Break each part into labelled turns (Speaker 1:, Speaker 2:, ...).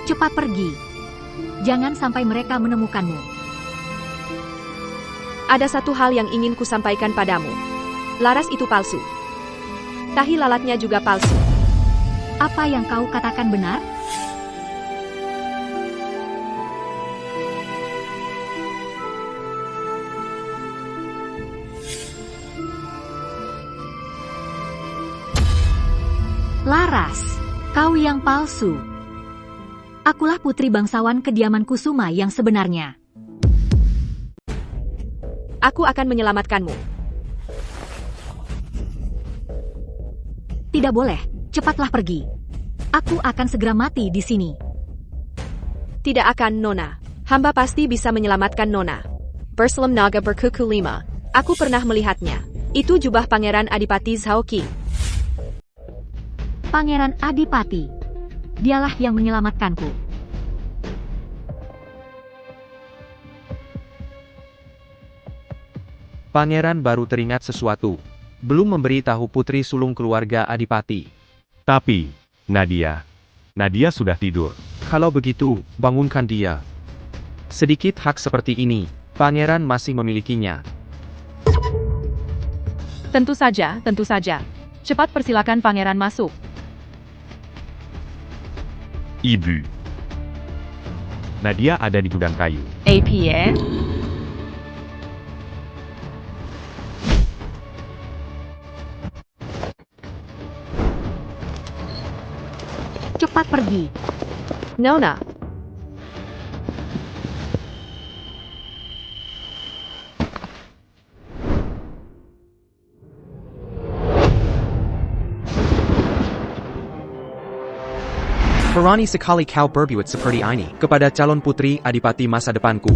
Speaker 1: Cepat pergi. Jangan sampai mereka menemukanmu.
Speaker 2: Ada satu hal yang ingin kusampaikan padamu. Laras itu palsu. Tahi lalatnya juga palsu.
Speaker 1: Apa yang kau katakan benar? Laras, kau yang palsu. Akulah putri bangsawan kediaman Kusuma yang sebenarnya.
Speaker 2: Aku akan menyelamatkanmu.
Speaker 1: Tidak boleh, cepatlah pergi. Aku akan segera mati di sini.
Speaker 2: Tidak akan, Nona. Hamba pasti bisa menyelamatkan Nona. Berselam naga berkuku 5. Aku pernah melihatnya. Itu jubah Pangeran Adipati Zhaoqi.
Speaker 1: Pangeran Adipati. Dialah yang menyelamatkanku.
Speaker 3: Pangeran baru teringat sesuatu. Belum memberitahu putri sulung keluarga Adipati.
Speaker 4: Tapi, Nadia sudah tidur.
Speaker 3: Kalau begitu, bangunkan dia. Sedikit hak seperti ini, pangeran masih memilikinya.
Speaker 5: Tentu saja, tentu saja. Cepat persilakan pangeran masuk.
Speaker 4: Ibu. Nadia ada di gudang kayu.
Speaker 5: APA?
Speaker 1: Cepat pergi.
Speaker 2: Nona.
Speaker 3: Berani sekali kau berbuat seperti ini kepada calon putri Adipati masa depanku.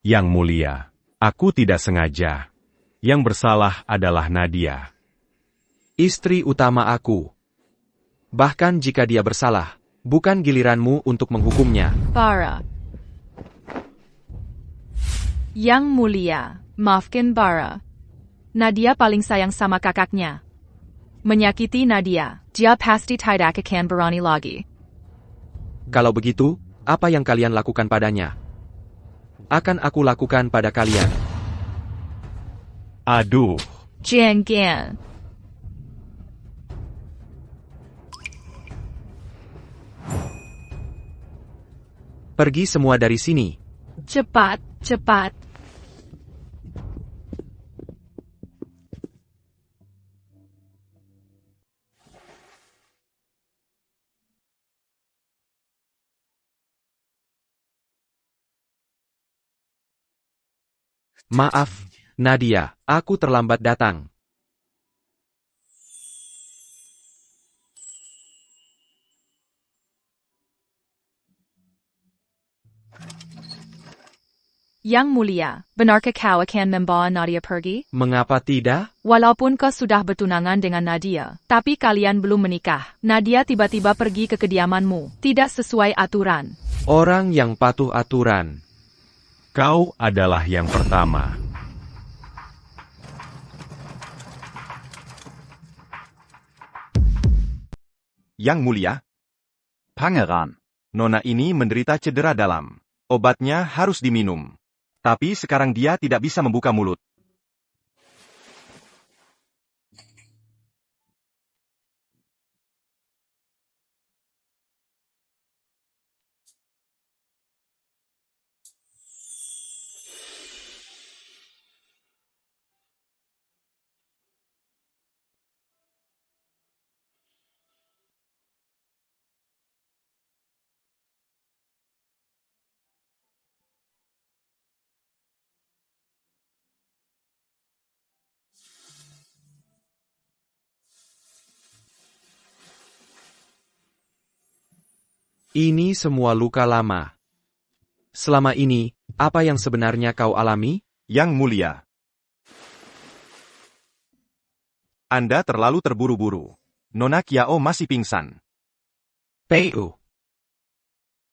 Speaker 4: Yang mulia, aku tidak sengaja. Yang bersalah adalah Nadia.
Speaker 3: Istri utama aku. Bahkan jika dia bersalah, bukan giliranmu untuk menghukumnya.
Speaker 5: Bara. Yang mulia, maafkan Bara. Nadia paling sayang sama kakaknya. Menyakiti Nadia, dia pasti tidak akan berani lagi.
Speaker 3: Kalau begitu, apa yang kalian lakukan padanya? Akan aku lakukan pada kalian.
Speaker 4: Aduh.
Speaker 5: Jangan.
Speaker 3: Pergi semua dari sini.
Speaker 5: Cepat, cepat.
Speaker 3: Maaf, Nadia, aku terlambat datang.
Speaker 5: Yang mulia, benarkah kau akan membawa Nadia pergi?
Speaker 3: Mengapa tidak?
Speaker 5: Walaupun kau sudah bertunangan dengan Nadia, tapi kalian belum menikah. Nadia tiba-tiba pergi ke kediamanmu, tidak sesuai aturan.
Speaker 3: Orang yang patuh aturan.
Speaker 4: Kau adalah yang pertama.
Speaker 6: Yang mulia, Pangeran, Nona ini menderita cedera dalam. Obatnya harus diminum. Tapi sekarang dia tidak bisa membuka mulut.
Speaker 3: Ini semua luka lama. Selama ini, apa yang sebenarnya kau alami?
Speaker 6: Yang mulia, Anda terlalu terburu-buru. Nona Kiao masih pingsan.
Speaker 3: Pu.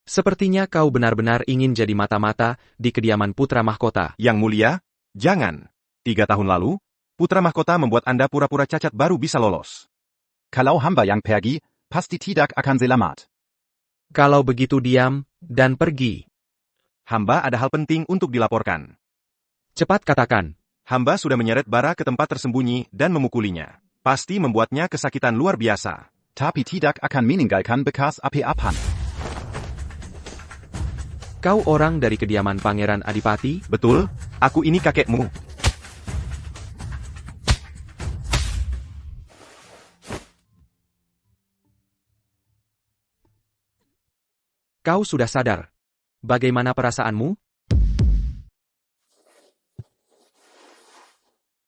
Speaker 3: Sepertinya kau benar-benar ingin jadi mata-mata di kediaman putra mahkota.
Speaker 6: Yang mulia, jangan. 3 tahun lalu, putra mahkota membuat Anda pura-pura cacat baru bisa lolos.
Speaker 7: Kalau hamba yang pergi, pasti tidak akan selamat.
Speaker 3: Kalau begitu diam, dan pergi.
Speaker 6: Hamba ada hal penting untuk dilaporkan.
Speaker 3: Cepat katakan.
Speaker 6: Hamba sudah menyeret bara ke tempat tersembunyi dan memukulinya. Pasti membuatnya kesakitan luar biasa.
Speaker 7: Tapi tidak akan meninggalkan bekas api-apan.
Speaker 3: Kau orang dari kediaman Pangeran Adipati?
Speaker 6: Betul, aku ini kakekmu.
Speaker 3: Kau sudah sadar. Bagaimana perasaanmu?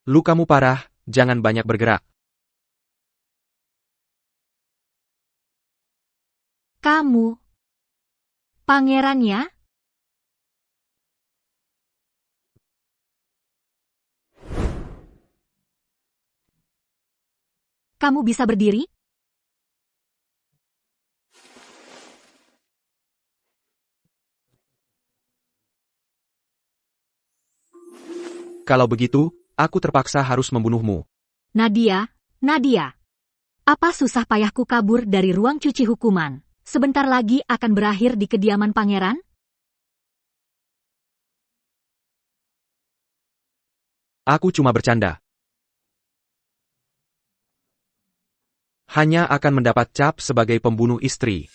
Speaker 3: Lukamu parah, jangan banyak bergerak.
Speaker 1: Kamu. Pangerannya? Kamu bisa berdiri?
Speaker 3: Kalau begitu, aku terpaksa harus membunuhmu.
Speaker 1: Nadia, Nadia. Apa susah payahku kabur dari ruang cuci hukuman? Sebentar lagi akan berakhir di kediaman pangeran?
Speaker 3: Aku cuma bercanda. Hanya akan mendapat cap sebagai pembunuh istri.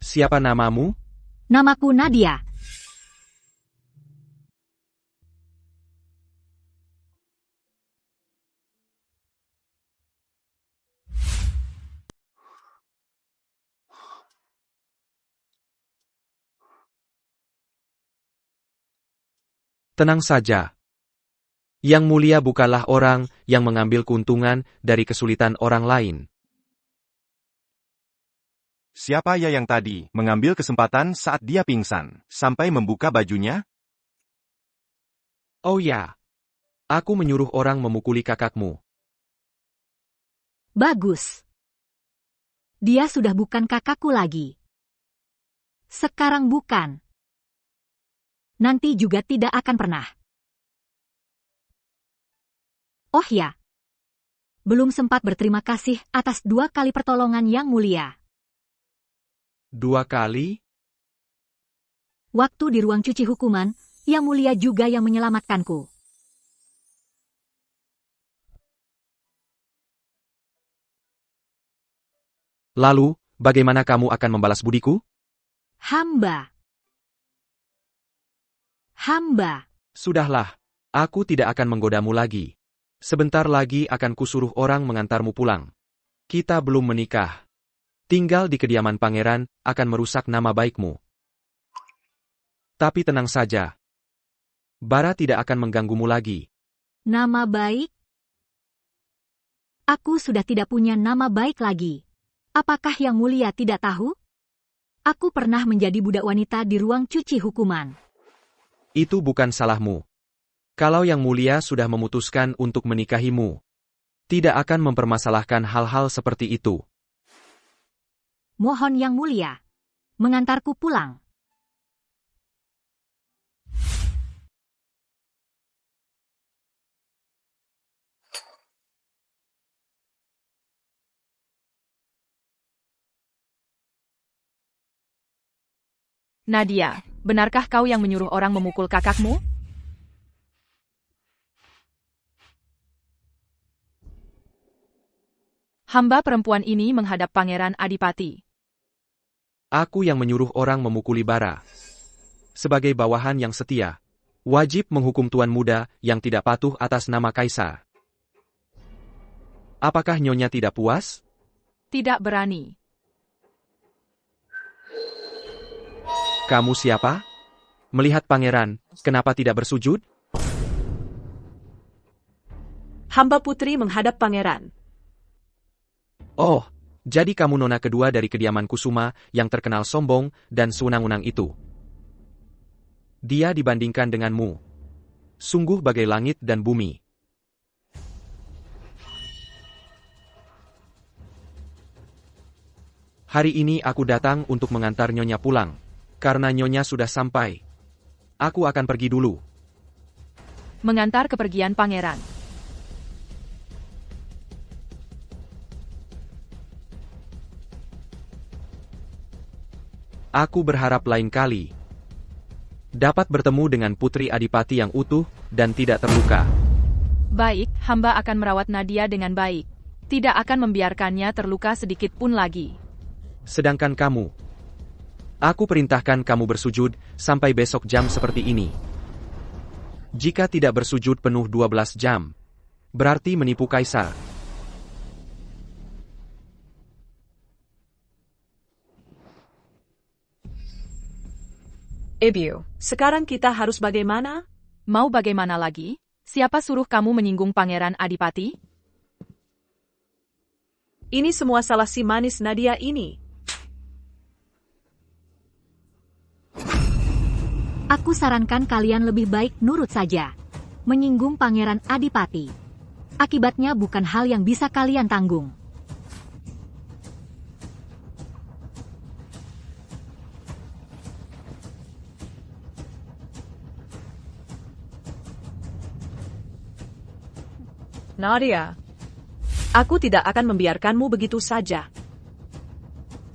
Speaker 3: Siapa namamu?
Speaker 1: Namaku Nadia.
Speaker 3: Tenang saja. Yang mulia bukanlah orang yang mengambil keuntungan dari kesulitan orang lain.
Speaker 6: Siapa ya yang tadi mengambil kesempatan saat dia pingsan, sampai membuka bajunya?
Speaker 3: Oh ya. Aku menyuruh orang memukuli kakakmu.
Speaker 1: Bagus. Dia sudah bukan kakakku lagi. Sekarang bukan. Nanti juga tidak akan pernah. Oh ya. Belum sempat berterima kasih atas 2 kali pertolongan yang mulia.
Speaker 3: 2 kali?
Speaker 1: Waktu di ruang cuci hukuman, yang mulia juga yang menyelamatkanku.
Speaker 3: Lalu, bagaimana kamu akan membalas budiku?
Speaker 1: Hamba.
Speaker 3: Sudahlah, aku tidak akan menggodamu lagi. Sebentar lagi akan kusuruh orang mengantarmu pulang. Kita belum menikah. Tinggal di kediaman pangeran akan merusak nama baikmu. Tapi tenang saja. Bara tidak akan mengganggumu lagi.
Speaker 1: Nama baik? Aku sudah tidak punya nama baik lagi. Apakah yang mulia tidak tahu? Aku pernah menjadi budak wanita di ruang cuci hukuman.
Speaker 3: Itu bukan salahmu. Kalau yang mulia sudah memutuskan untuk menikahimu, tidak akan mempermasalahkan hal-hal seperti itu.
Speaker 1: Mohon yang mulia, mengantarku pulang.
Speaker 5: Nadia, benarkah kau yang menyuruh orang memukul kakakmu? Hamba perempuan ini menghadap Pangeran Adipati.
Speaker 3: Aku yang menyuruh orang memukuli Bara. Sebagai bawahan yang setia, wajib menghukum tuan muda yang tidak patuh atas nama kaisar. Apakah nyonya tidak puas?
Speaker 5: Tidak berani.
Speaker 3: Kamu siapa? Melihat pangeran, kenapa tidak bersujud?
Speaker 2: Hamba putri menghadap pangeran.
Speaker 3: Oh, jadi kamu nona kedua dari kediaman Kusuma yang terkenal sombong dan sewenang-wenang itu. Dia dibandingkan denganmu. Sungguh bagai langit dan bumi. Hari ini aku datang untuk mengantar nyonya pulang. Karena nyonya sudah sampai. Aku akan pergi dulu.
Speaker 5: Mengantar kepergian pangeran.
Speaker 3: Aku berharap lain kali dapat bertemu dengan Putri Adipati yang utuh dan tidak terluka.
Speaker 5: Baik, hamba akan merawat Nadia dengan baik. Tidak akan membiarkannya terluka sedikit pun lagi.
Speaker 3: Sedangkan kamu, aku perintahkan kamu bersujud sampai besok jam seperti ini. Jika tidak bersujud penuh 12 jam, berarti menipu Kaisar.
Speaker 2: Ibu, sekarang kita harus bagaimana?
Speaker 5: Mau bagaimana lagi? Siapa suruh kamu menyinggung Pangeran Adipati?
Speaker 2: Ini semua salah si manis Nadia ini.
Speaker 1: Aku sarankan kalian lebih baik nurut saja. Menyinggung Pangeran Adipati. Akibatnya bukan hal yang bisa kalian tanggung.
Speaker 2: Nadia, aku tidak akan membiarkanmu begitu saja.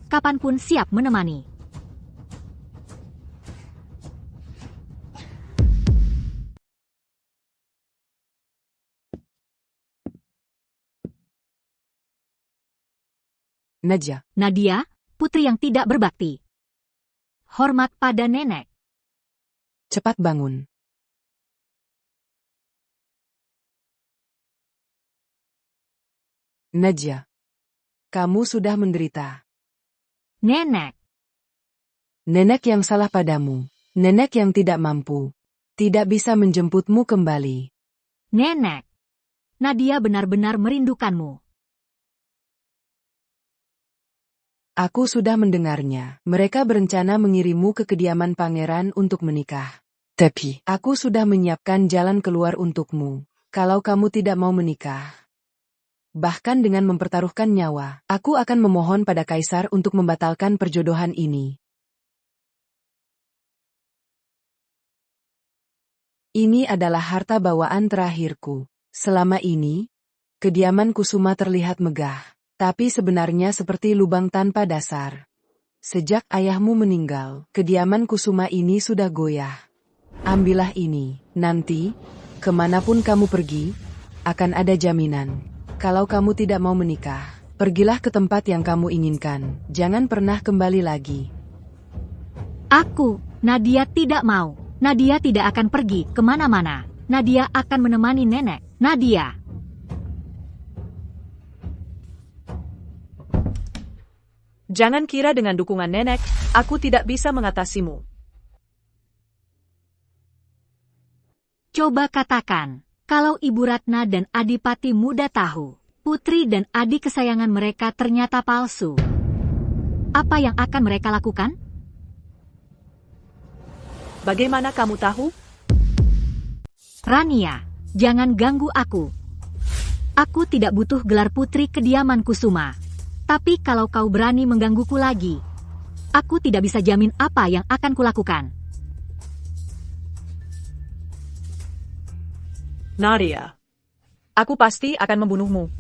Speaker 1: Kapanpun siap menemani. Nadia, putri yang tidak berbakti. Hormat pada nenek.
Speaker 8: Cepat bangun. Nadia, kamu sudah menderita.
Speaker 1: Nenek.
Speaker 8: Nenek yang salah padamu. Nenek yang tidak mampu. Tidak bisa menjemputmu kembali.
Speaker 1: Nenek. Nadia benar-benar merindukanmu.
Speaker 8: Aku sudah mendengarnya. Mereka berencana mengirimmu ke kediaman pangeran untuk menikah. Tapi, aku sudah menyiapkan jalan keluar untukmu. Kalau kamu tidak mau menikah. Bahkan dengan mempertaruhkan nyawa, aku akan memohon pada Kaisar untuk membatalkan perjodohan ini. Ini adalah harta bawaan terakhirku. Selama ini, kediaman Kusuma terlihat megah, tapi sebenarnya seperti lubang tanpa dasar. Sejak ayahmu meninggal, kediaman Kusuma ini sudah goyah. Ambillah ini, nanti, kemanapun kamu pergi, akan ada jaminan. Kalau kamu tidak mau menikah, pergilah ke tempat yang kamu inginkan. Jangan pernah kembali lagi.
Speaker 1: Aku, Nadia tidak mau. Nadia tidak akan pergi kemana-mana. Nadia akan menemani nenek. Nadia.
Speaker 2: Jangan kira dengan dukungan nenek, aku tidak bisa mengatasimu.
Speaker 1: Coba katakan. Kalau Ibu Ratna dan Adipati Muda tahu, putri dan adik kesayangan mereka ternyata palsu. Apa yang akan mereka lakukan?
Speaker 2: Bagaimana kamu tahu?
Speaker 1: Rania, jangan ganggu aku. Aku tidak butuh gelar putri kediaman Kusuma. Tapi kalau kau berani menggangguku lagi, aku tidak bisa jamin apa yang akan kulakukan.
Speaker 2: Nadia, aku pasti akan membunuhmu.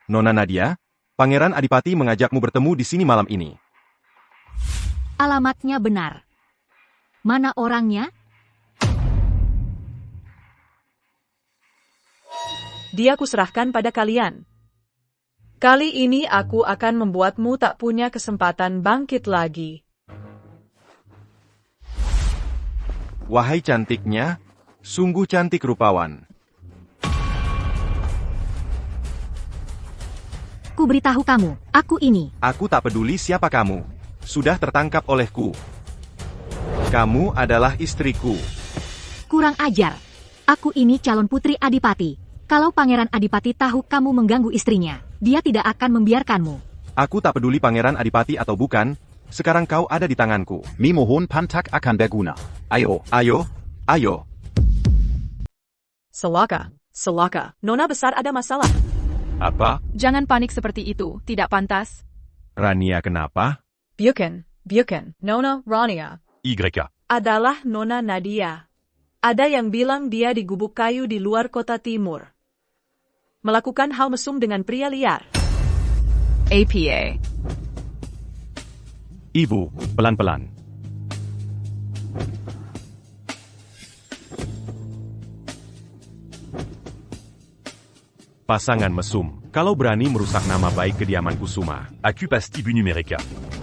Speaker 6: Nona Nadia, Pangeran Adipati mengajakmu bertemu di sini malam ini.
Speaker 1: Alamatnya benar. Mana orangnya?
Speaker 2: Dia kuserahkan pada kalian. Kali ini aku akan membuatmu tak punya kesempatan bangkit lagi.
Speaker 6: Wahai cantiknya, sungguh cantik rupawan.
Speaker 1: Ku beritahu kamu, aku ini.
Speaker 6: Aku tak peduli siapa kamu. Sudah tertangkap olehku. Kamu adalah istriku.
Speaker 1: Kurang ajar. Aku ini calon putri Adipati. Kalau Pangeran Adipati tahu kamu mengganggu istrinya, dia tidak akan membiarkanmu.
Speaker 6: Aku tak peduli Pangeran Adipati atau bukan, sekarang kau ada di tanganku.
Speaker 7: Mimohon Pantak akan berguna. Ayo.
Speaker 6: Ayo, ayo.
Speaker 2: Selaka, Nona besar ada masalah.
Speaker 4: Apa?
Speaker 5: Jangan panik seperti itu, tidak pantas.
Speaker 4: Rania kenapa?
Speaker 2: Bukan, Nona Rania.
Speaker 4: Ygka.
Speaker 2: Adalah Nona Nadia. Ada yang bilang dia di gubuk kayu di luar kota timur.
Speaker 9: melakukan hal mesum dengan pria liar.
Speaker 5: APA.
Speaker 4: Ibu, pelan-pelan. Pasangan mesum, kalau berani merusak nama baik kediaman Kusuma.
Speaker 10: Aku pasti bunuh mereka.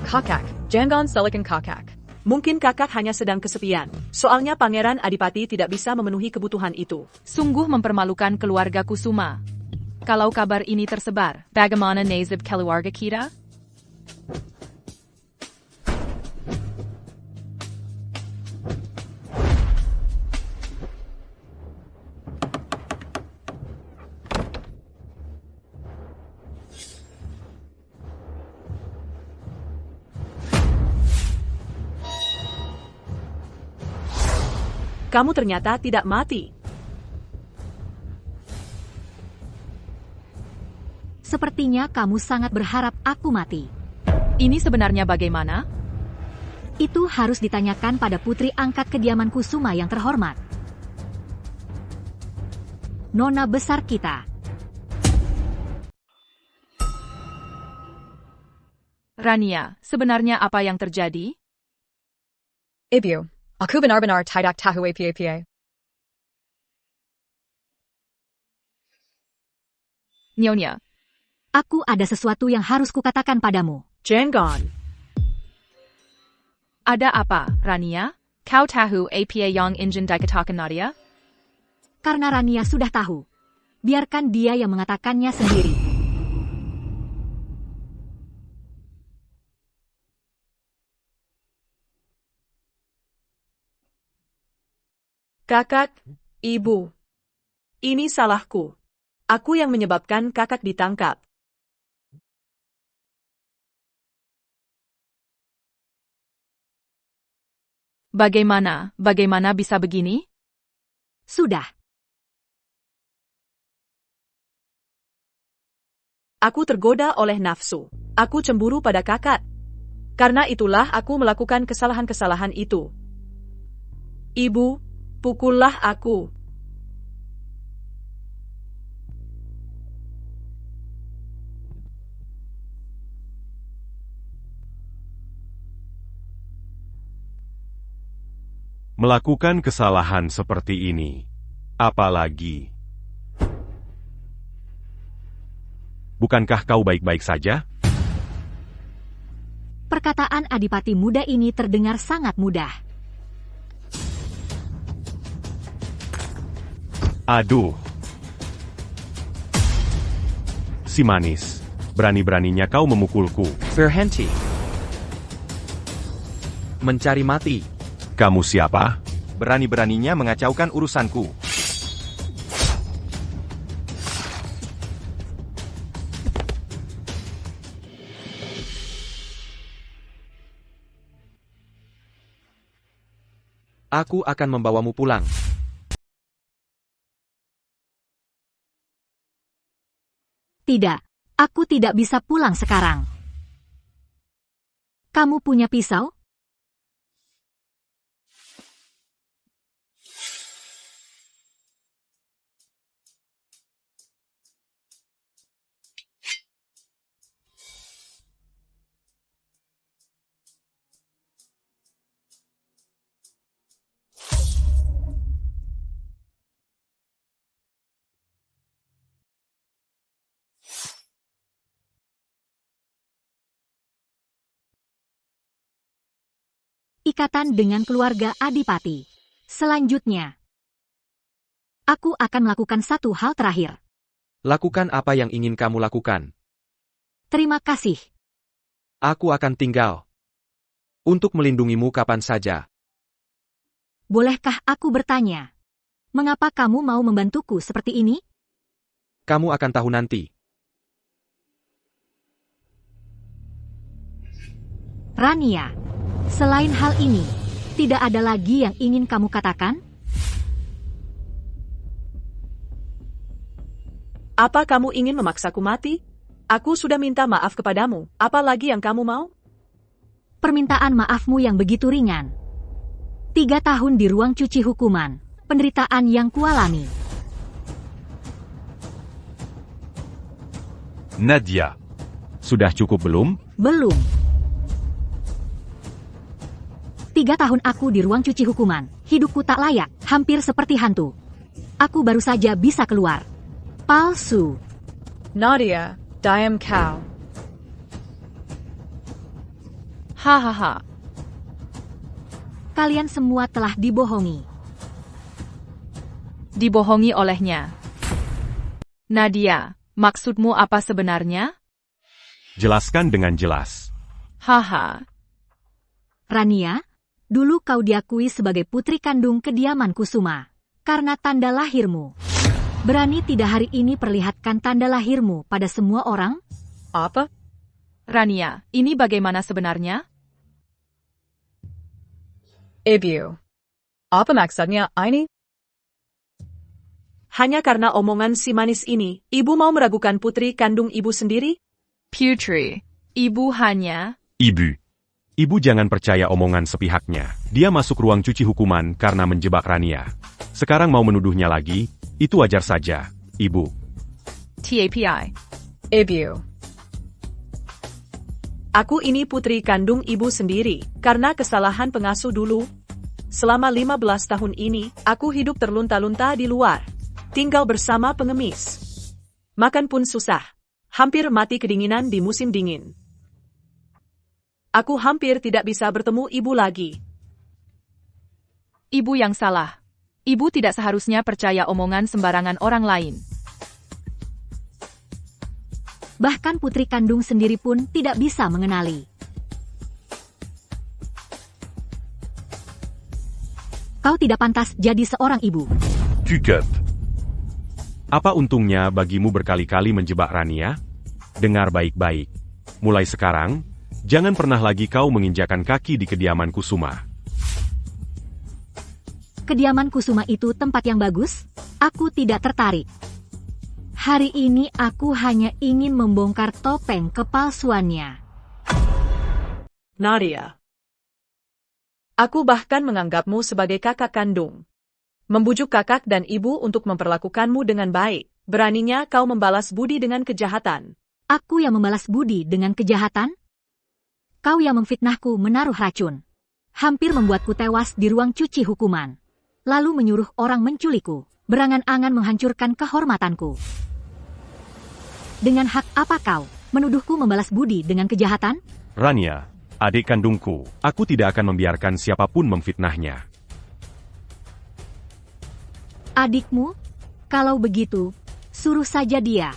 Speaker 2: Kakak, jangan salahkan kakak.
Speaker 9: Mungkin kakak hanya sedang kesepian. Soalnya Pangeran Adipati tidak bisa memenuhi kebutuhan itu.
Speaker 5: Sungguh mempermalukan keluarga Kusuma. Kalau kabar ini tersebar, bagaimana nasib keluarga kita?
Speaker 9: Kamu ternyata tidak mati.
Speaker 1: Sepertinya kamu sangat berharap aku mati.
Speaker 5: Ini sebenarnya bagaimana?
Speaker 1: Itu harus ditanyakan pada putri angkat kediaman Kusuma yang terhormat. Nona besar kita.
Speaker 5: Rania, sebenarnya apa yang terjadi?
Speaker 2: Ibu, aku benar-benar tidak tahu apa-apa.
Speaker 5: Nyonya,
Speaker 1: Aku ada sesuatu yang harus kukatakan padamu.
Speaker 9: Jangan.
Speaker 5: ada apa, Rania? Kau tahu apa yang ingin dikatakan Nadia?
Speaker 1: Karena Rania sudah tahu. Biarkan dia yang mengatakannya sendiri.
Speaker 9: Kakak, ibu. Ini salahku. Aku yang menyebabkan kakak ditangkap.
Speaker 5: Bagaimana bisa begini?
Speaker 1: Sudah.
Speaker 9: Aku tergoda oleh nafsu. Aku cemburu pada kakak. Karena itulah aku melakukan kesalahan-kesalahan itu. Ibu, pukullah aku.
Speaker 4: Melakukan kesalahan seperti ini. Apalagi. Bukankah kau baik-baik saja?
Speaker 1: Perkataan Adipati muda ini terdengar sangat mudah.
Speaker 4: Aduh. Si manis. Berani-beraninya kau memukulku.
Speaker 3: Berhenti. Mencari mati.
Speaker 4: Kamu siapa?
Speaker 6: Berani-beraninya mengacaukan urusanku.
Speaker 3: Aku akan membawamu pulang.
Speaker 1: Tidak, aku tidak bisa pulang sekarang. Kamu punya pisau? Ikatan dengan keluarga Adipati. Selanjutnya, aku akan melakukan satu hal terakhir.
Speaker 3: Lakukan apa yang ingin kamu lakukan.
Speaker 1: Terima kasih.
Speaker 3: Aku akan tinggal. Untuk melindungimu kapan saja.
Speaker 1: Bolehkah aku bertanya? Mengapa kamu mau membantuku seperti ini?
Speaker 3: Kamu akan tahu nanti.
Speaker 1: Rania, selain hal ini, tidak ada lagi yang ingin kamu katakan?
Speaker 9: Apa kamu ingin memaksaku mati? Aku sudah minta maaf kepadamu. Apa lagi yang kamu mau?
Speaker 1: Permintaan maafmu yang begitu ringan. 3 tahun di ruang cuci hukuman. Penderitaan yang kualami.
Speaker 4: Nadia. Sudah cukup belum?
Speaker 1: Belum. 3 tahun aku di ruang cuci hukuman. Hidupku tak layak, hampir seperti hantu. Aku baru saja bisa keluar. Palsu.
Speaker 9: Nadia, diam kau.
Speaker 5: Hahaha.
Speaker 1: Kalian semua telah dibohongi.
Speaker 5: Dibohongi olehnya. Nadia, maksudmu apa sebenarnya?
Speaker 4: Jelaskan dengan jelas.
Speaker 5: Haha.
Speaker 1: Rania, dulu kau diakui sebagai putri kandung kediaman Kusuma. Karena tanda lahirmu. Berani tidak hari ini perlihatkan tanda lahirmu pada semua orang?
Speaker 9: Apa?
Speaker 5: Rania, ini bagaimana sebenarnya?
Speaker 9: Ibu. Apa maksudnya ini? Hanya karena omongan si manis ini, ibu mau meragukan putri kandung ibu sendiri?
Speaker 5: Putri, ibu hanya...
Speaker 4: Ibu. Ibu jangan percaya omongan sepihaknya. Dia masuk ruang cuci hukuman karena menjebak Rania. Sekarang mau menuduhnya lagi, itu wajar saja, Ibu.
Speaker 5: TAPI.
Speaker 9: Ibu. Aku ini putri kandung ibu sendiri, karena kesalahan pengasuh dulu. Selama 15 tahun ini, aku hidup terlunta-lunta di luar. Tinggal bersama pengemis. Makan pun susah. Hampir mati kedinginan di musim dingin. Aku hampir tidak bisa bertemu ibu lagi.
Speaker 5: Ibu yang salah. Ibu tidak seharusnya percaya omongan sembarangan orang lain.
Speaker 1: Bahkan putri kandung sendiri pun tidak bisa mengenali. Kau tidak pantas jadi seorang ibu.
Speaker 4: Cukup. Apa untungnya bagimu berkali-kali menjebak Rania? Dengar baik-baik. Mulai sekarang, jangan pernah lagi kau menginjakan kaki di kediaman Kusuma.
Speaker 1: Kediaman Kusuma itu tempat yang bagus? Aku tidak tertarik. Hari ini aku hanya ingin membongkar topeng kepalsuannya.
Speaker 9: Nadia. Aku bahkan menganggapmu sebagai kakak kandung. Membujuk kakak dan ibu untuk memperlakukanmu dengan baik. Beraninya kau membalas budi dengan kejahatan.
Speaker 1: Aku yang membalas budi dengan kejahatan? Kau yang memfitnahku menaruh racun. Hampir membuatku tewas di ruang cuci hukuman. Lalu menyuruh orang menculikku. Berangan-angan menghancurkan kehormatanku. Dengan hak apa kau menuduhku membalas budi dengan kejahatan?
Speaker 4: Rania, adik kandungku, aku tidak akan membiarkan siapapun memfitnahnya.
Speaker 1: Adikmu? Kalau begitu, suruh saja dia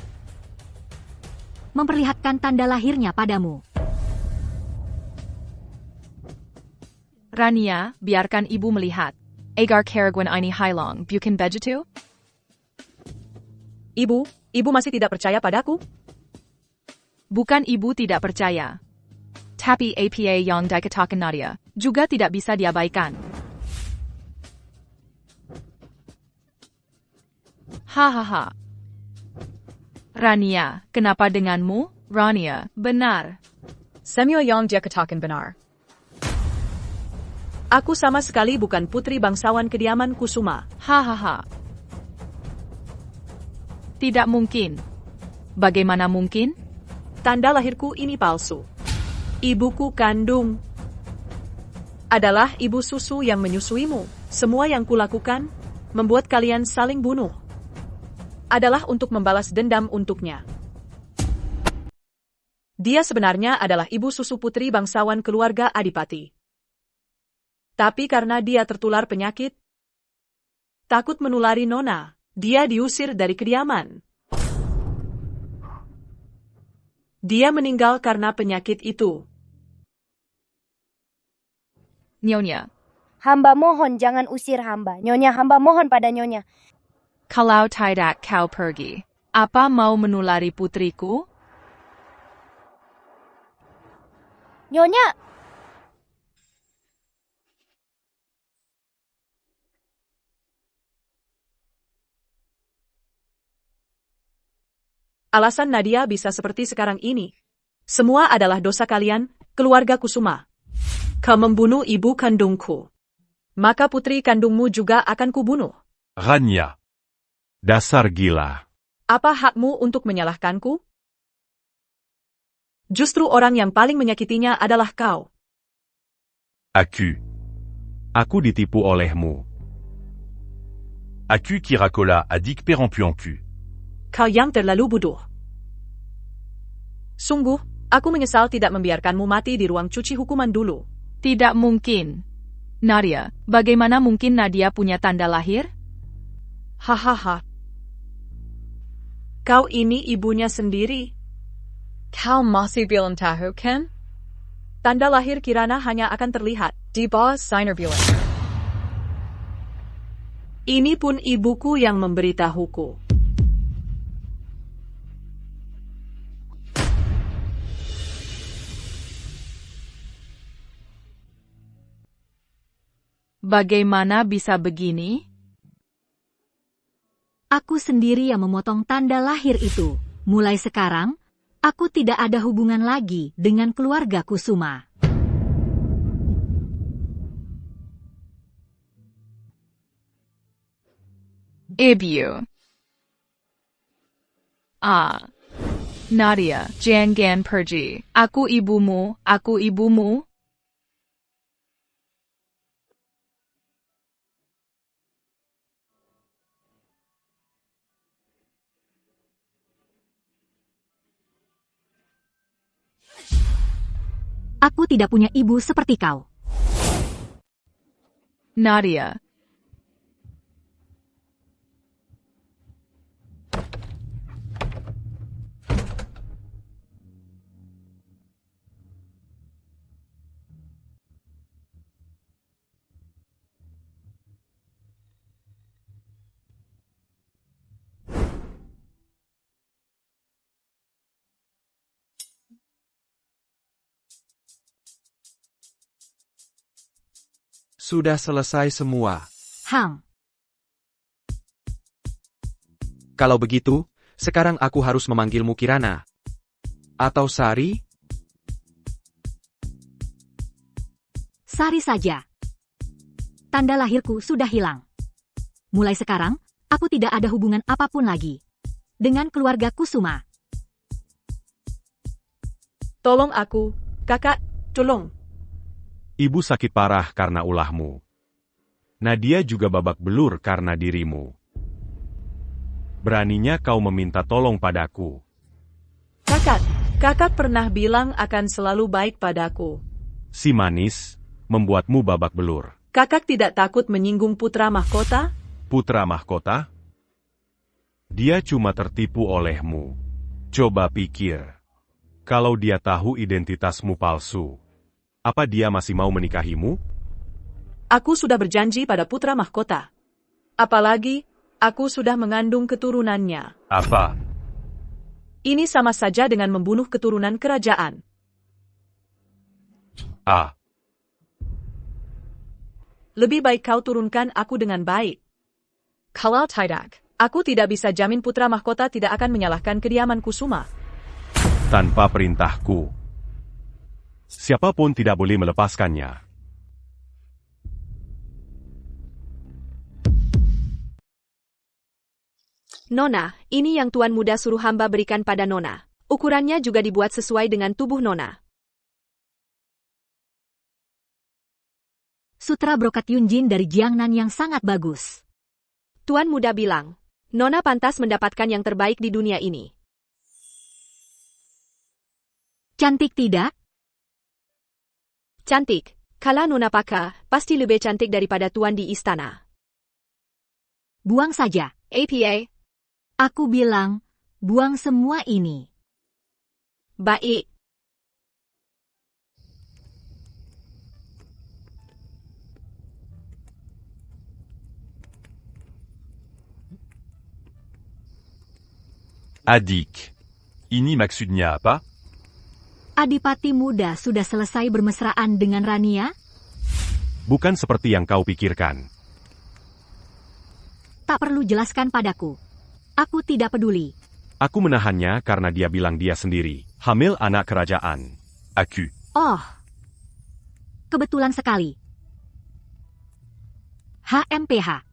Speaker 1: memperlihatkan tanda lahirnya padamu.
Speaker 5: Rania, biarkan ibu melihat. Agar Karagwan ini Hailong, bukan begitu?
Speaker 9: Ibu masih tidak percaya padaku?
Speaker 5: Bukan ibu tidak percaya. Tapi apa yang dikatakan Nadia juga tidak bisa diabaikan. Hahaha. Rania, kenapa denganmu? Rania, benar.
Speaker 9: Semua yang dia katakan benar. Aku sama sekali bukan putri bangsawan kediaman Kusuma.
Speaker 5: Hahaha. Tidak mungkin. Bagaimana mungkin?
Speaker 9: Tanda lahirku ini palsu. Ibuku kandung adalah ibu susu yang menyusuimu. Semua yang kulakukan membuat kalian saling bunuh. Adalah untuk membalas dendam untuknya. Dia sebenarnya adalah ibu susu putri bangsawan keluarga Adipati. Tapi karena dia tertular penyakit, takut menulari Nona, dia diusir dari kediaman. Dia meninggal karena penyakit itu.
Speaker 5: Nyonya,
Speaker 10: Hamba mohon jangan usir hamba. Nyonya, hamba mohon pada Nyonya.
Speaker 5: kalau tidak kau pergi, apa mau menulari putriku?
Speaker 10: Nyonya,
Speaker 9: alasan Nadia bisa seperti sekarang ini. Semua adalah dosa kalian, keluarga Kusuma. Kau membunuh ibu kandungku. Maka putri kandungmu juga akan kubunuh.
Speaker 4: Rania. Dasar gila.
Speaker 9: Apa hakmu untuk menyalahkanku? Justru orang yang paling menyakitinya adalah kau.
Speaker 4: Aku ditipu olehmu.
Speaker 11: Kirakola adik perempuanku.
Speaker 9: Kau yang terlalu bodoh. Sungguh, aku menyesal tidak membiarkanmu mati di ruang cuci hukuman dulu.
Speaker 5: Tidak mungkin. Nadia, bagaimana mungkin Nadia punya tanda lahir?
Speaker 9: Hahaha. Kau ini ibunya sendiri.
Speaker 5: Kau masih belum tahu kan?
Speaker 9: Tanda lahir Kirana hanya akan terlihat
Speaker 5: di bawah signer bulan.
Speaker 9: Ini pun ibuku yang memberitahuku.
Speaker 5: Bagaimana bisa begini?
Speaker 1: Aku sendiri yang memotong tanda lahir itu. Mulai sekarang, aku tidak ada hubungan lagi dengan keluarga Kusuma.
Speaker 5: Ibu. Nadia, jangan pergi. Aku ibumu, aku ibumu.
Speaker 1: Aku tidak punya ibu seperti kau.
Speaker 5: Nadia.
Speaker 3: Sudah selesai semua. Kalau begitu, sekarang aku harus memanggilmu Kirana. Atau Sari?
Speaker 1: Sari saja. Tanda lahirku sudah hilang. Mulai sekarang, aku tidak ada hubungan apapun lagi dengan keluarga Kusuma.
Speaker 9: Tolong aku, kakak, tolong.
Speaker 4: Ibu sakit parah karena ulahmu. Nadia juga babak belur karena dirimu. Beraninya kau meminta tolong padaku.
Speaker 9: Kakak pernah bilang akan selalu baik padaku.
Speaker 4: Si manis, membuatmu babak belur.
Speaker 9: Kakak tidak takut menyinggung putra mahkota?
Speaker 4: Putra mahkota? Dia cuma tertipu olehmu. Coba pikir. Kalau dia tahu identitasmu palsu, apa dia masih mau menikahimu?
Speaker 9: Aku sudah berjanji pada putra mahkota. Apalagi, aku sudah mengandung keturunannya.
Speaker 11: Apa?
Speaker 9: Ini sama saja dengan membunuh keturunan kerajaan. Lebih baik kau turunkan aku dengan baik.
Speaker 5: Kalau tidak,
Speaker 9: aku tidak bisa jamin putra mahkota tidak akan menyalahkan kediaman Kusuma.
Speaker 4: Tanpa perintahku, siapapun tidak boleh melepaskannya.
Speaker 2: Nona, ini yang Tuan Muda suruh hamba berikan pada Nona. Ukurannya juga dibuat sesuai dengan tubuh Nona.
Speaker 1: Sutra brokat Yunjin dari Jiangnan yang sangat bagus.
Speaker 2: Tuan Muda bilang, Nona pantas mendapatkan yang terbaik di dunia ini.
Speaker 1: Cantik tidak?
Speaker 2: Cantik. Kalau Nona pakai, pasti lebih cantik daripada Tuan di istana.
Speaker 1: Buang saja.
Speaker 2: APA.
Speaker 1: Aku bilang, buang semua ini.
Speaker 2: Baik.
Speaker 11: Adik. Ini maksudnya apa?
Speaker 1: Adipati muda sudah selesai bermesraan dengan Rania?
Speaker 4: Bukan seperti yang kau pikirkan.
Speaker 1: Tak perlu jelaskan padaku. Aku tidak peduli.
Speaker 4: Aku menahannya karena dia bilang dia sendiri hamil anak kerajaan.
Speaker 1: Oh. Kebetulan sekali. HMPH.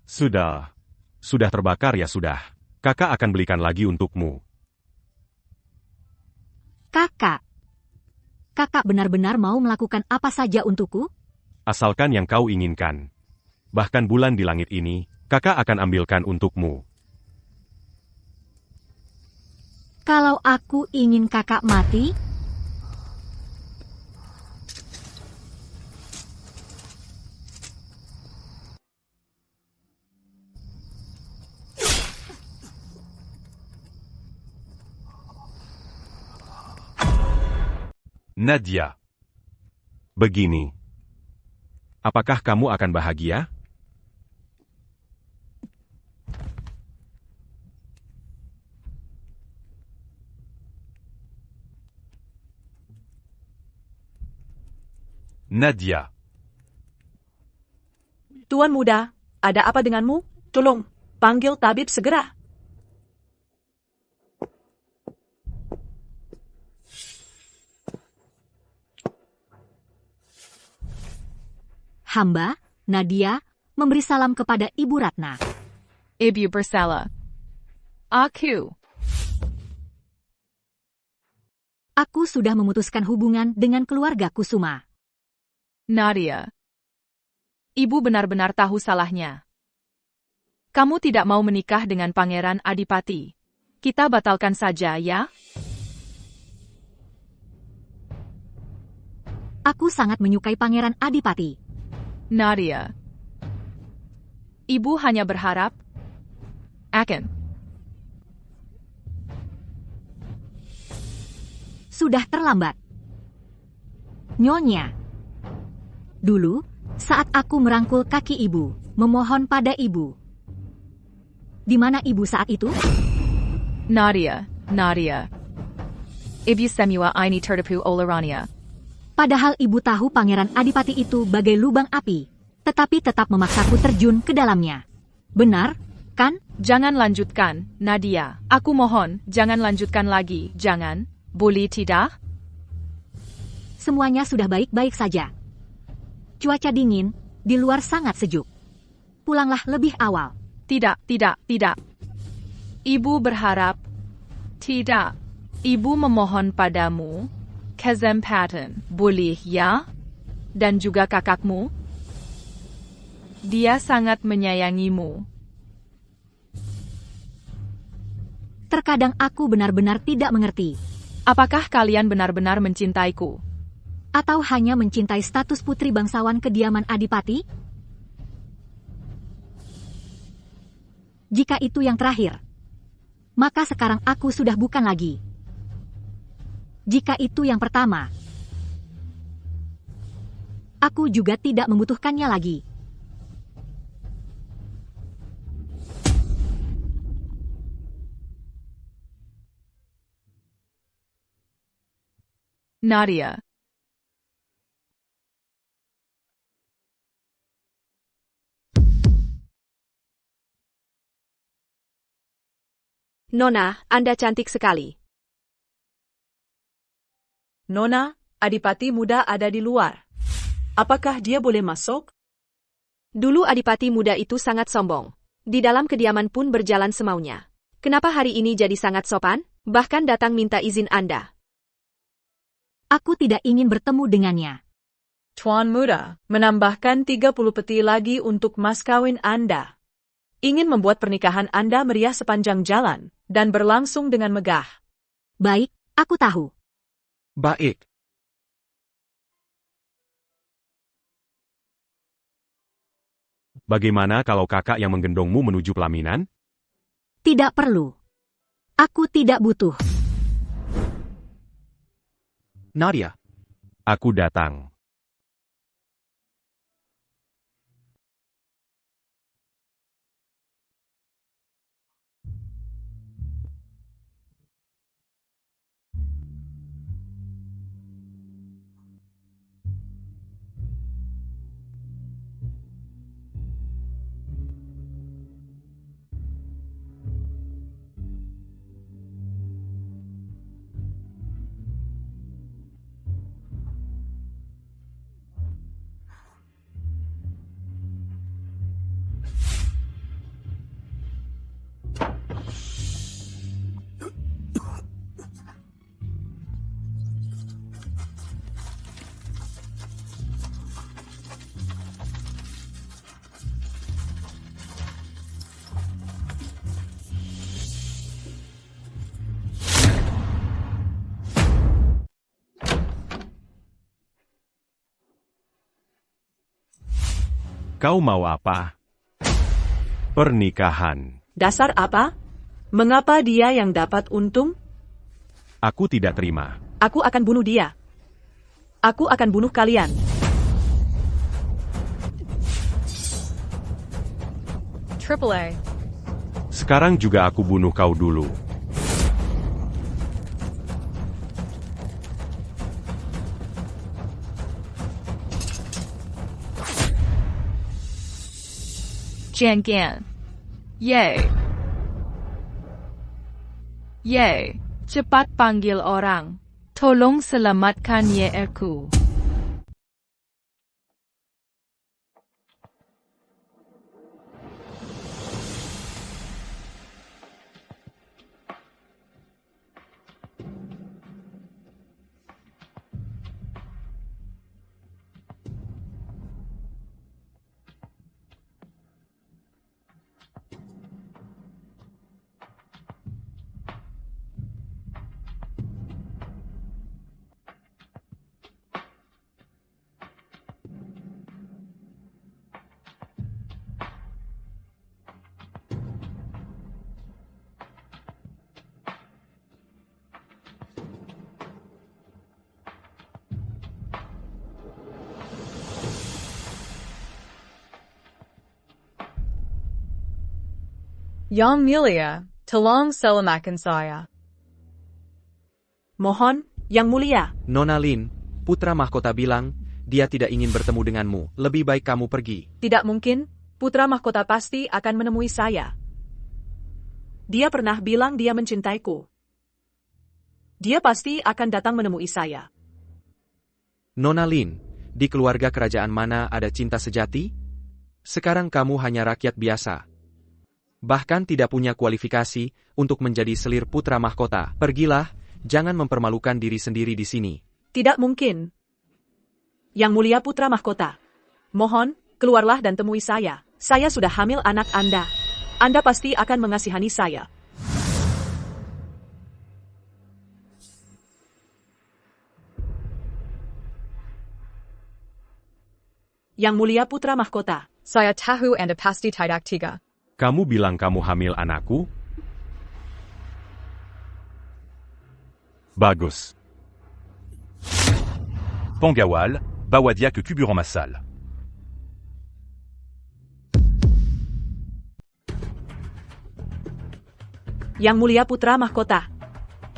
Speaker 4: Sudah terbakar ya sudah. Kakak akan belikan lagi untukmu.
Speaker 1: Kakak. Kakak benar-benar mau melakukan apa saja untukku?
Speaker 4: Asalkan yang kau inginkan. Bahkan bulan di langit ini, kakak akan ambilkan untukmu.
Speaker 1: Kalau aku ingin kakak mati,
Speaker 11: Nadia.
Speaker 4: Begini. Apakah kamu akan bahagia?
Speaker 11: Nadia.
Speaker 9: Tuan muda, ada apa denganmu? Tolong, panggil tabib segera.
Speaker 1: hamba, Nadia, memberi salam kepada Ibu Ratna.
Speaker 5: Ibu bersala. Aku.
Speaker 1: Aku sudah memutuskan hubungan dengan keluarga Kusuma.
Speaker 5: Nadia. Ibu benar-benar tahu salahnya. Kamu tidak mau menikah dengan Pangeran Adipati. Kita batalkan saja, ya?
Speaker 1: Aku sangat menyukai Pangeran Adipati.
Speaker 5: Nadia. Ibu hanya berharap akan.
Speaker 1: Sudah terlambat. Nyonya. Dulu, saat aku merangkul kaki ibu, memohon pada ibu. Di mana ibu saat itu?
Speaker 5: Nadia. Ibu semua ini tertipu oleh Rania.
Speaker 1: Padahal ibu tahu Pangeran Adipati itu bagai lubang api, tetapi tetap memaksaku terjun ke dalamnya. Benar, kan?
Speaker 5: Jangan lanjutkan, Nadia. Aku mohon, jangan lanjutkan lagi. Jangan. Boleh tidak?
Speaker 1: Semuanya sudah baik-baik saja. Cuaca dingin, di luar sangat sejuk. Pulanglah lebih awal.
Speaker 5: Tidak. Ibu berharap. Tidak. Ibu memohon padamu. Kesempatan, boleh ya? Dan juga kakakmu? Dia sangat menyayangimu.
Speaker 1: Terkadang aku benar-benar tidak mengerti.
Speaker 5: Apakah kalian benar-benar mencintaiku?
Speaker 1: Atau hanya mencintai status putri bangsawan kediaman Adipati? Jika itu yang terakhir, maka sekarang aku sudah bukan lagi. Jika itu yang pertama, aku juga tidak membutuhkannya lagi.
Speaker 5: Nadia.
Speaker 2: Nona, Anda cantik sekali.
Speaker 9: Nona, Adipati muda ada di luar. Apakah dia boleh masuk?
Speaker 2: Dulu Adipati muda itu sangat sombong. Di dalam kediaman pun berjalan semaunya. Kenapa hari ini jadi sangat sopan? Bahkan datang minta izin Anda.
Speaker 1: Aku tidak ingin bertemu dengannya.
Speaker 9: Tuan muda, menambahkan 30 peti lagi untuk mas kawin Anda. Ingin membuat pernikahan Anda meriah sepanjang jalan, dan berlangsung dengan megah.
Speaker 1: Baik, aku tahu.
Speaker 3: Baik.
Speaker 4: Bagaimana kalau kakak yang menggendongmu menuju pelaminan?
Speaker 1: Tidak perlu. Aku tidak butuh.
Speaker 3: Nadia.
Speaker 4: Aku datang. Kau mau apa? Pernikahan.
Speaker 9: Dasar apa? Mengapa dia yang dapat untung?
Speaker 4: Aku tidak terima.
Speaker 9: Aku akan bunuh dia. Aku akan bunuh kalian.
Speaker 5: AAA.
Speaker 4: Sekarang juga aku bunuh kau dulu.
Speaker 5: Jiangan. Yay. Yay. Cepat panggil orang. Tolong selamatkan Yeerku. Yang Mulia, tolong selamatkan saya.
Speaker 9: Mohon, Yang Mulia.
Speaker 3: Nona Lin, putra mahkota bilang, dia tidak ingin bertemu denganmu. Lebih baik kamu pergi.
Speaker 9: Tidak mungkin, putra mahkota pasti akan menemui saya. Dia pernah bilang dia mencintaiku. Dia pasti akan datang menemui saya.
Speaker 3: Nona Lin, di keluarga kerajaan mana ada cinta sejati? Sekarang kamu hanya rakyat biasa. Bahkan tidak punya kualifikasi untuk menjadi selir putra mahkota. Pergilah, jangan mempermalukan diri sendiri di sini.
Speaker 9: Tidak mungkin. Yang Mulia putra mahkota. Mohon, keluarlah dan temui saya. Saya sudah hamil anak Anda. Anda pasti akan mengasihani saya. Yang Mulia putra mahkota.
Speaker 5: Saya tahu Anda pasti tidak tega.
Speaker 4: Kamu bilang kamu hamil anakku? Bagus.
Speaker 11: Pangawal, bawa dia ke Kuburan Massal.
Speaker 9: Yang Mulia putra mahkota.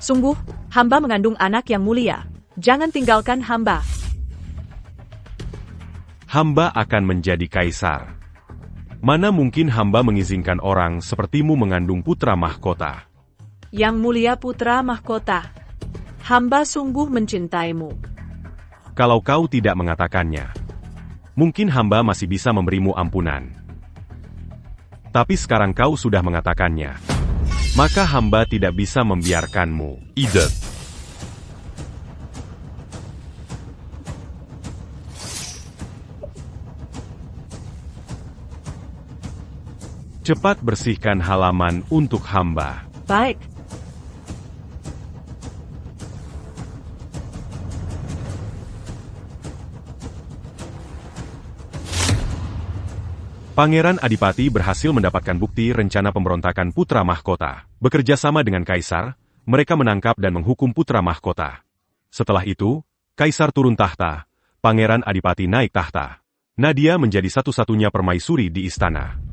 Speaker 9: Sungguh, hamba mengandung anak yang mulia. Jangan tinggalkan hamba.
Speaker 4: Hamba akan menjadi kaisar. Mana mungkin hamba mengizinkan orang sepertimu mengandung putra mahkota?
Speaker 9: Yang Mulia putra mahkota. Hamba sungguh mencintaimu.
Speaker 4: Kalau kau tidak mengatakannya, mungkin hamba masih bisa memberimu ampunan. Tapi sekarang kau sudah mengatakannya, maka hamba tidak bisa membiarkanmu.
Speaker 11: Ide.
Speaker 4: Cepat bersihkan halaman untuk hamba.
Speaker 9: Baik.
Speaker 4: Pangeran Adipati berhasil mendapatkan bukti rencana pemberontakan putra mahkota. Bekerja sama dengan kaisar, mereka menangkap dan menghukum putra mahkota. Setelah itu, kaisar turun tahta, Pangeran Adipati naik tahta. Nadia menjadi satu-satunya permaisuri di istana.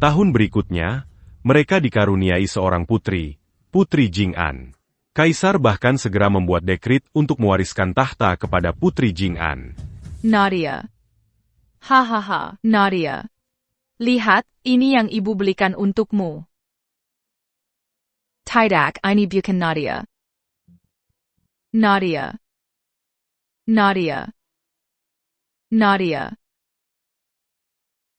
Speaker 4: Tahun berikutnya, mereka dikaruniai seorang putri, Putri Jing'an. Kaisar bahkan segera membuat dekrit untuk mewariskan tahta kepada Putri Jing'an.
Speaker 5: Nadia. Hahaha, Nadia. Lihat, ini yang ibu belikan untukmu. Tidak, ini bukan Nadia. Nadia. Nadia. Nadia.